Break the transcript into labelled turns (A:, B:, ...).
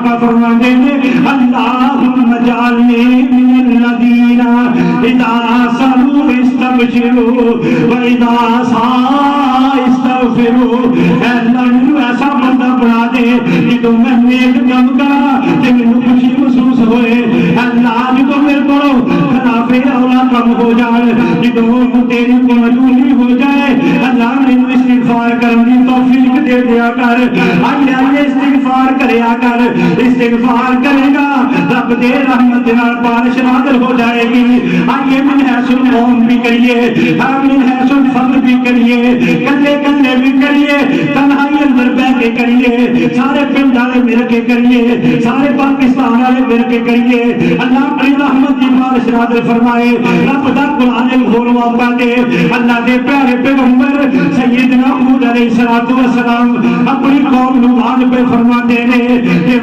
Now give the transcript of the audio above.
A: آقا فرماتے ہیں اللہم اجعلنی من الذین اذا سألوا استبشروا واذا سعوا استغفروا۔ اے اللہ مجھے ایسا بندہ بنا دے جدو میں نیک کام کرا تے مینوں خوشی محسوس ہوئے۔ اے اللہ جدو میرے کو خلاف اولا کم ہو جائے، جدو تیری کو مجبوری ہو جائے، اللہ مینوں استغفار کرنے کی توفیق دے دیا کر۔ آئیے استغفار کریا کر، استغفار کرے گا رب دے رحمت نال بارش نازل ہو جائے گی۔ آئیے من حیث القوم بھی کریے، من حیث الفضل بھی کریے، کلے کلے بھی کریے، تنہائی اندر بیٹھ کے کریے، سارے پنڈ والے مل کے کریے، سارے پاکستان والے مل کے کریے۔ اللہ اپنی رحمت کی بارش نازل فرمائے، رب دا قرآن کھولوا پاتے۔ اللہ دے پیارے پیغمبر سیدنا حود علیہ السلام اپنی قوم نو وعد پہ فرماتے ہیں